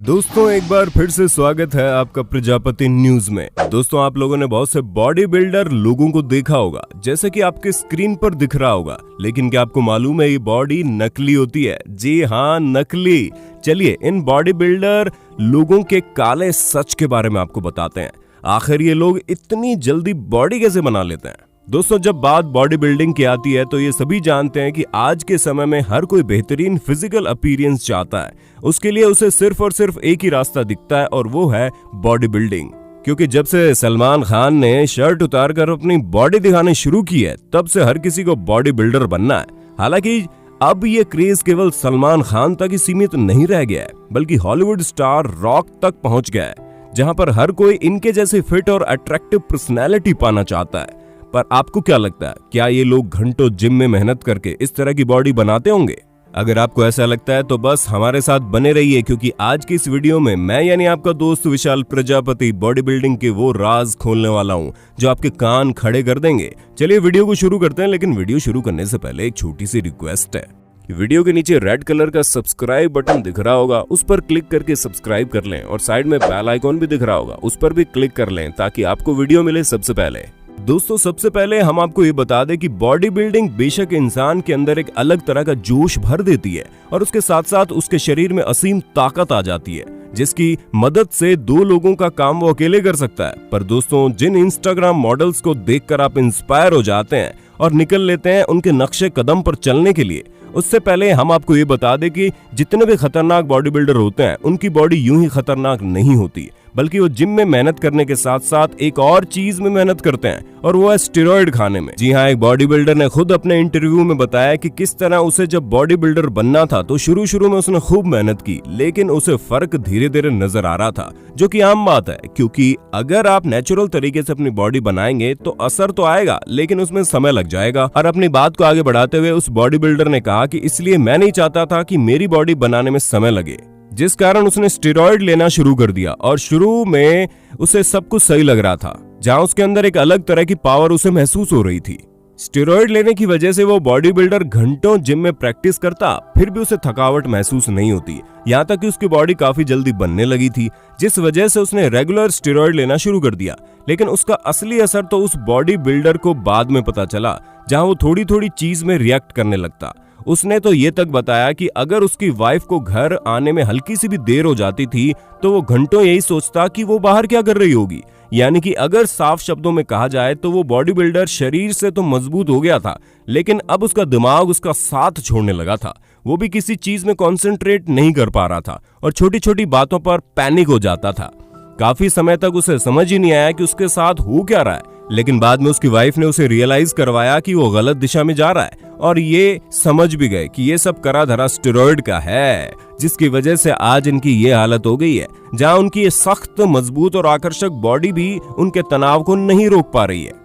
दोस्तों एक बार फिर से स्वागत है आपका प्रजापति न्यूज में। दोस्तों आप लोगों ने बहुत से बॉडी बिल्डर लोगों को देखा होगा, जैसे कि आपके स्क्रीन पर दिख रहा होगा, लेकिन क्या आपको मालूम है ये बॉडी नकली होती है? जी हाँ, नकली। चलिए इन बॉडी बिल्डर लोगों के काले सच के बारे में आपको बताते हैं। आखिर ये लोग इतनी जल्दी बॉडी कैसे बना लेते हैं? दोस्तों जब बात बॉडी बिल्डिंग की आती है तो ये सभी जानते हैं कि आज के समय में हर कोई बेहतरीन फिजिकल अपीयरेंस चाहता है। उसके लिए उसे सिर्फ और सिर्फ एक ही रास्ता दिखता है और वो है बॉडी बिल्डिंग। क्योंकि जब से सलमान खान ने शर्ट उतारकर अपनी बॉडी दिखानी शुरू की है, तब से हर किसी को बॉडी बिल्डर बनना है। हालांकि अब ये क्रेज केवल सलमान खान तक ही सीमित नहीं रह गया है, बल्कि हॉलीवुड स्टार रॉक तक पहुंच गया है, जहां पर हर कोई इनके जैसे फिट और अट्रैक्टिव पर्सनैलिटी पाना चाहता है। पर आपको क्या लगता है, क्या ये लोग घंटों जिम में मेहनत करके इस तरह की बॉडी बनाते होंगे? अगर आपको ऐसा लगता है तो बस हमारे साथ बने रहिए, क्योंकि आज की इस वीडियो में मैं यानी आपका दोस्त विशाल प्रजापति बॉडी बिल्डिंग के वो राज खोलने वाला हूं जो आपके कान खड़े कर देंगे। चलिए वीडियो को शुरू करते हैं, लेकिन वीडियो शुरू करने से पहले एक छोटी सी रिक्वेस्ट है। वीडियो के नीचे रेड कलर का सब्सक्राइब बटन दिख रहा होगा, उस पर क्लिक करके सब्सक्राइब कर लें, और साइड में बेल आइकॉन भी दिख रहा होगा, उस पर भी क्लिक कर लें ताकि आपको वीडियो मिले सबसे पहले। दोस्तों सबसे पहले हम आपको ये बता दें कि बॉडी बिल्डिंग बेशक इंसान के अंदर एक अलग तरह का जोश भर देती है, और उसके साथ साथ उसके शरीर में असीम ताकत आ जाती है, जिसकी मदद से दो लोगों का काम वो अकेले कर सकता है। पर दोस्तों जिन इंस्टाग्राम मॉडल्स को देखकर आप इंस्पायर हो जाते हैं और निकल लेते हैं उनके नक्शे कदम पर चलने के लिए, उससे पहले हम आपको ये बता दें कि जितने भी खतरनाक बॉडी बिल्डर होते हैं उनकी बॉडी यूं ही खतरनाक नहीं होती, बल्कि वो जिम में मेहनत करने के साथ साथ एक और चीज में मेहनत करते हैं, और वो है स्टेरॉइड खाने में। जी हाँ, एक बॉडी बिल्डर ने खुद अपने इंटरव्यू में बताया कि किस तरह उसे जब बॉडी बिल्डर बनना था तो शुरू में उसने खूब मेहनत की, लेकिन उसे फर्क धीरे धीरे नजर आ रहा था, जो कि आम बात है, क्योंकि अगर आप नेचुरल तरीके से अपनी बॉडी बनाएंगे तो असर तो आएगा, लेकिन उसमें समय लग जाएगा। और अपनी बात को आगे बढ़ाते हुए उस बॉडी बिल्डर ने कहा कि इसलिए मैं नहीं चाहता था कि मेरी बॉडी बनाने में समय लगे, जिस कारण उसने स्टेरॉइड लेना शुरू कर दिया। और शुरू में उसे सब कुछ सही लग रहा था, जहां उसके अंदर एक अलग तरह की पावर उसे महसूस हो रही थी। स्टेरॉइड लेने की वजह से वो बॉडी बिल्डर घंटों जिम में प्रैक्टिस करता, फिर भी उसे थकावट महसूस नहीं होती, यहाँ तक कि उसकी बॉडी काफी जल्दी बनने लगी थी, जिस वजह से उसने रेगुलर स्टेरॉइड लेना शुरू कर दिया। लेकिन उसका असली असर तो उस बॉडी बिल्डर को बाद में पता चला, जहां वो थोड़ी थोड़ी चीज में रिएक्ट करने लगता। उसने तो ये तक बताया कि अगर उसकी वाइफ को घर आने में हल्की सी भी देर हो जाती थी तो वो घंटों यही सोचता कि वो बाहर क्या कर रही होगी। यानी कि अगर साफ शब्दों में कहा जाए तो वो बॉडी बिल्डर शरीर से तो मजबूत हो गया था, लेकिन अब उसका दिमाग उसका साथ छोड़ने लगा था। वो भी किसी चीज में कंसंट्रेट नहीं कर पा रहा था और छोटी छोटी बातों पर पैनिक हो जाता था। काफी समय तक उसे समझ ही नहीं आया कि उसके साथ हो क्या रहा है, लेकिन बाद में उसकी वाइफ ने उसे रियलाइज करवाया कि वो गलत दिशा में जा रहा है, और ये समझ भी गए कि ये सब करा धरा स्टेरॉइड का है, जिसकी वजह से आज इनकी ये हालत हो गई है, जहां उनकी ये सख्त, मजबूत और आकर्षक बॉडी भी उनके तनाव को नहीं रोक पा रही है।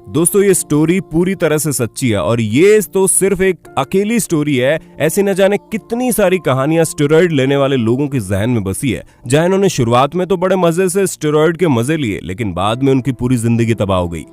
दोस्तों ये स्टोरी पूरी तरह से सच्ची है, और ये तो सिर्फ एक अकेली स्टोरी है। ऐसी न जाने कितनी सारी कहानियां स्टेरॉइड लेने वाले लोगों के जहन में बसी है, जहां इन्होंने शुरुआत में तो बड़े मजे से स्टेरॉइड के मजे लिए, लेकिन बाद में उनकी पूरी जिंदगी तबाह हो गई।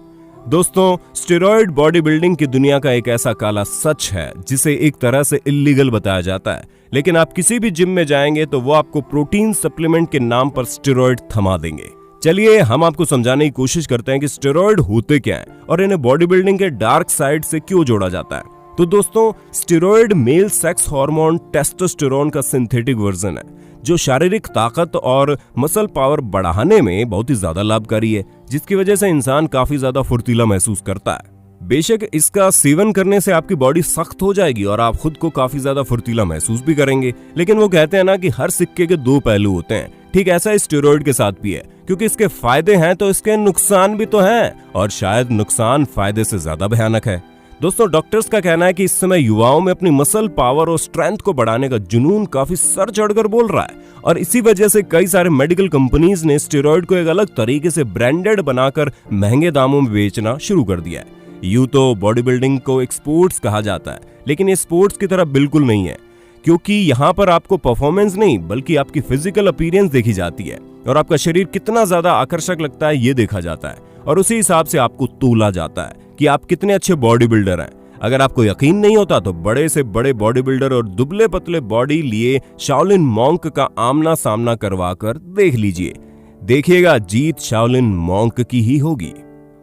दोस्तों स्टेरॉइड बॉडी बिल्डिंग की दुनिया का एक ऐसा काला सच है जिसे एक तरह से इल्लीगल बताया जाता है, लेकिन आप किसी भी जिम में जाएंगे तो वो आपको प्रोटीन सप्लीमेंट के नाम पर स्टेरॉइड थमा देंगे। चलिए हम आपको समझाने की कोशिश करते हैं कि स्टेरॉइड होते क्या हैं और इन्हें बॉडी बिल्डिंग के डार्क साइड से क्यों जोड़ा जाता है। तो दोस्तों steroid male sex hormone testosterone का सिंथेटिक वर्जन है, जो शारीरिक ताकत और मसल पावर बढ़ाने में बहुत ही ज्यादा लाभकारी है, जिसकी वजह से इंसान काफी ज्यादा फुर्तीला महसूस करता है। बेशक इसका सेवन करने से आपकी बॉडी सख्त हो जाएगी और आप खुद को काफी ज्यादा फुर्तीला महसूस भी करेंगे, लेकिन वो कहते हैं ना कि हर सिक्के के दो पहलू होते हैं। ठीक ऐसा इस स्टेरॉइड के साथ भी है, क्योंकि इसके फायदे हैं तो इसके नुकसान भी तो हैं, और शायद नुकसान फायदे से ज्यादा भयानक है। दोस्तों डॉक्टर्स का कहना है कि इस समय युवाओं में अपनी मसल पावर और स्ट्रेंथ को बढ़ाने का जुनून काफी सर चढ़कर बोल रहा है, और इसी वजह से कई सारे मेडिकल कंपनीज ने स्टेरॉइड को एक अलग तरीके से ब्रांडेड बनाकर महंगे दामों में बेचना शुरू कर दिया है। यूं तो बॉडी बिल्डिंग को एक स्पोर्ट्स कहा जाता है, लेकिन ये स्पोर्ट्स की तरह बिल्कुल नहीं है, क्योंकि यहाँ पर आपको परफॉर्मेंस नहीं बल्कि आपकी फिजिकल अपीयरेंस देखी जाती है, और आपका शरीर कितना ज्यादा आकर्षक लगता है ये देखा जाता है, और उसी हिसाब से आपको तोला जाता है कि आप कितने अच्छे बॉडी बिल्डर हैं। अगर आपको यकीन नहीं होता तो बड़े से बड़े बॉडी बिल्डर और दुबले पतले बॉडी लिए शाओलिन मॉन्क का आमना सामना करवा कर देख लीजिए, देखिएगा जीत शाओलिन मॉन्क की ही होगी।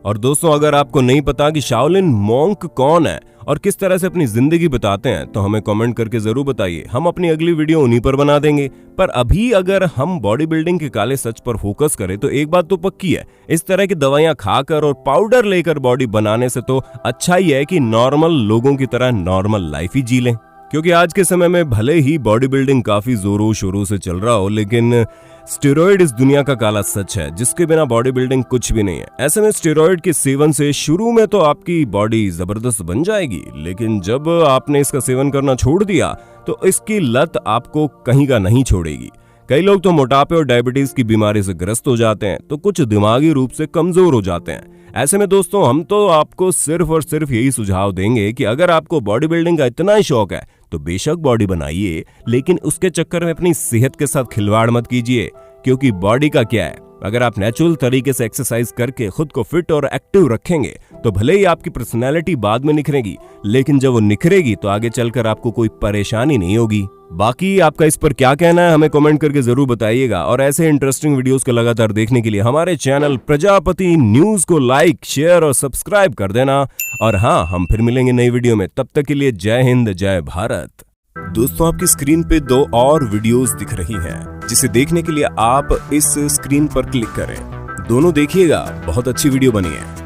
और दोस्तों, अगर आपको नहीं पता कि शाओलिन मॉन्क कौन है और किस तरह से अपनी जिंदगी बताते हैं तो हमें कमेंट करके जरूर बताइए, हम अपनी अगली वीडियो उन्हीं पर बना देंगे। पर अभी अगर हम बॉडी बिल्डिंग के काले सच पर फोकस करें तो एक बात तो पक्की है, इस तरह की दवाइयां खाकर और पाउडर लेकर बॉडी बनाने से तो अच्छा ही है कि नॉर्मल लोगों की तरह नॉर्मल लाइफ ही जी लें। क्योंकि आज के समय में भले ही बॉडी बिल्डिंग काफी जोरों शोरों से चल रहा हो, लेकिन स्टेरॉइड इस दुनिया का काला सच है जिसके बिना बॉडी बिल्डिंग कुछ भी नहीं है। ऐसे में स्टेरॉइड के सेवन से शुरू में तो आपकी बॉडी जबरदस्त बन जाएगी, लेकिन जब आपने इसका सेवन करना छोड़ दिया तो इसकी लत आपको कहीं का नहीं छोड़ेगी। कई लोग तो मोटापे और डायबिटीज की बीमारी से ग्रस्त हो जाते हैं तो कुछ दिमागी रूप से कमजोर हो जाते हैं। ऐसे में दोस्तों, हम तो आपको सिर्फ और सिर्फ यही सुझाव देंगे कि अगर आपको बॉडी बिल्डिंग का इतना ही शौक है तो बेशक बॉडी बनाइए, लेकिन उसके चक्कर में अपनी सेहत के साथ खिलवाड़ मत कीजिए। क्योंकि बॉडी का क्या है, अगर आप नेचुरल तरीके से एक्सरसाइज करके खुद को फिट और एक्टिव रखेंगे तो भले ही आपकी पर्सनैलिटी बाद में निखरेगी, लेकिन जब वो निखरेगी तो आगे चलकर आपको कोई परेशानी नहीं होगी। बाकी आपका इस पर क्या कहना है हमें कमेंट करके जरूर बताइएगा। और ऐसे इंटरेस्टिंग वीडियोस को लगातार देखने के लिए हमारे चैनल प्रजापति न्यूज को लाइक, शेयर और सब्सक्राइब कर देना। और हाँ, हम फिर मिलेंगे नई वीडियो में, तब तक के लिए जय हिंद, जय भारत। दोस्तों, आपकी स्क्रीन पे 2 और वीडियोस दिख रही हैं, जिसे देखने के लिए आप इस स्क्रीन पर क्लिक करें। दोनों देखिएगा, बहुत अच्छी वीडियो बनी है।